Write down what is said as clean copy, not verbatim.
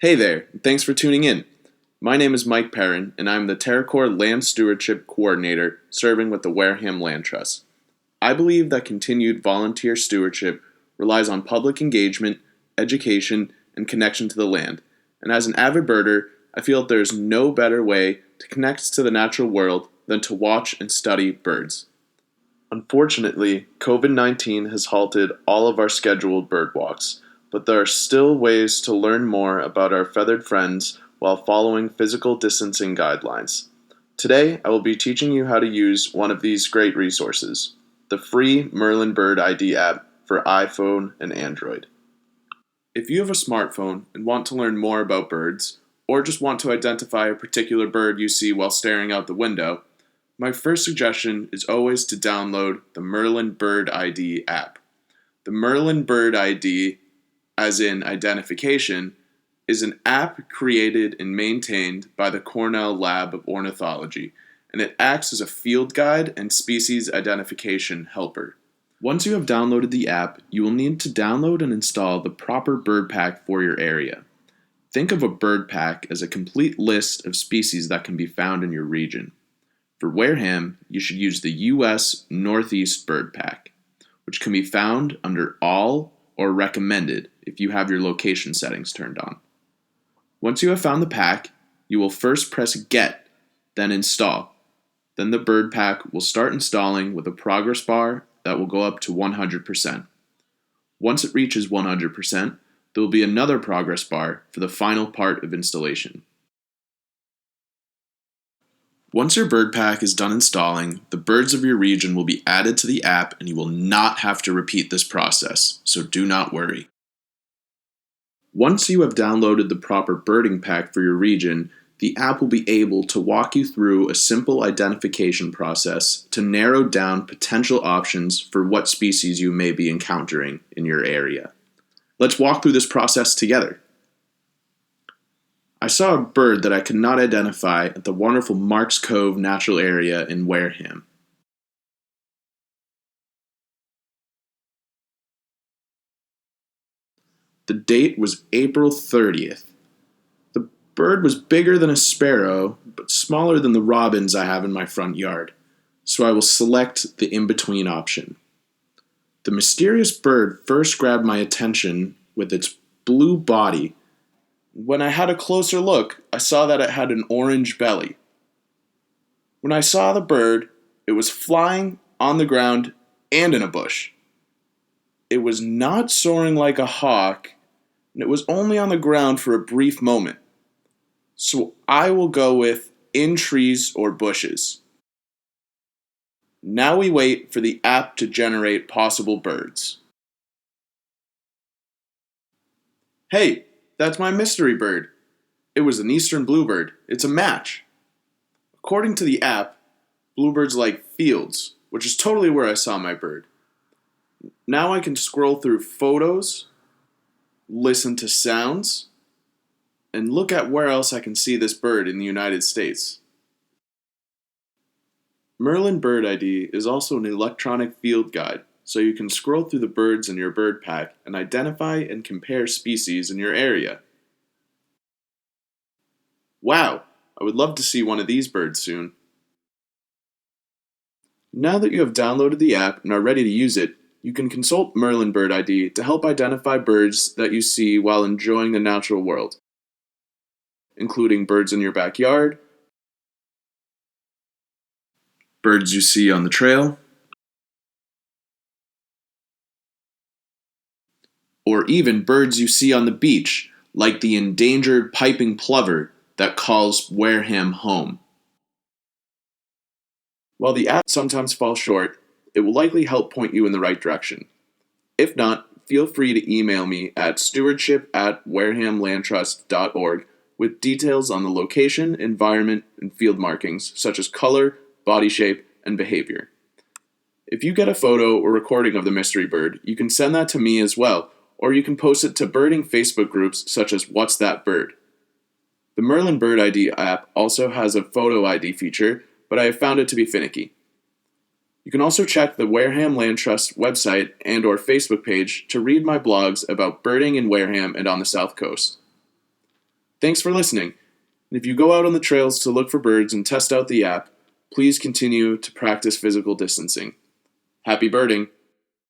Hey there, thanks for tuning in. My name is Mike Perrin, and I'm the Terracorps Land Stewardship Coordinator serving with the Wareham Land Trust. I believe that continued volunteer stewardship relies on public engagement, education, and connection to the land. And as an avid birder, I feel that there's no better way to connect to the natural world than to watch and study birds. Unfortunately, COVID-19 has halted all of our scheduled bird walks, but there are still ways to learn more about our feathered friends while following physical distancing guidelines. Today, I will be teaching you how to use one of these great resources, the free Merlin Bird ID app for iPhone and Android. If you have a smartphone and want to learn more about birds, or just want to identify a particular bird you see while staring out the window, my first suggestion is always to download the Merlin Bird ID app. The Merlin Bird ID, as in identification, is an app created and maintained by the Cornell Lab of Ornithology, and it acts as a field guide and species identification helper. Once you have downloaded the app, you will need to download and install the proper bird pack for your area. Think of a bird pack as a complete list of species that can be found in your region. For Wareham, you should use the U.S. Northeast Bird Pack, which can be found under All or Recommended if you have your location settings turned on. Once you have found the pack, you will first press Get, then Install. Then the bird pack will start installing with a progress bar that will go up to 100%. Once it reaches 100%, there will be another progress bar for the final part of installation. Once your bird pack is done installing, the birds of your region will be added to the app and you will not have to repeat this process, so do not worry. Once you have downloaded the proper birding pack for your region, the app will be able to walk you through a simple identification process to narrow down potential options for what species you may be encountering in your area. Let's walk through this process together. I saw a bird that I could not identify at the wonderful Marks Cove Natural Area in Wareham. The date was April 30th. The bird was bigger than a sparrow, but smaller than the robins I have in my front yard, so I will select the in-between option. The mysterious bird first grabbed my attention with its blue body. When I had a closer look, I saw that it had an orange belly. When I saw the bird, it was flying, on the ground, and in a bush. It was not soaring like a hawk, and it was only on the ground for a brief moment. So I will go with in trees or bushes. Now we wait for the app to generate possible birds. Hey! That's my mystery bird. It was an eastern bluebird. It's a match. According to the app, bluebirds like fields, which is totally where I saw my bird. Now I can scroll through photos, listen to sounds, and look at where else I can see this bird in the United States. Merlin Bird ID is also an electronic field guide, so you can scroll through the birds in your bird pack and identify and compare species in your area. Wow, I would love to see one of these birds soon. Now that you have downloaded the app and are ready to use it, you can consult Merlin Bird ID to help identify birds that you see while enjoying the natural world, including birds in your backyard, birds you see on the trail, or even birds you see on the beach, like the endangered piping plover that calls Wareham home. While the app sometimes falls short, it will likely help point you in the right direction. If not, feel free to email me at stewardship@warehamlandtrust.org with details on the location, environment, and field markings such as color, body shape, and behavior. If you get a photo or recording of the mystery bird, you can send that to me as well, or you can post it to birding Facebook groups such as What's That Bird? The Merlin Bird ID app also has a photo ID feature, but I have found it to be finicky. You can also check the Wareham Land Trust website and or Facebook page to read my blogs about birding in Wareham and on the South Coast. Thanks for listening. And if you go out on the trails to look for birds and test out the app, please continue to practice physical distancing. Happy birding!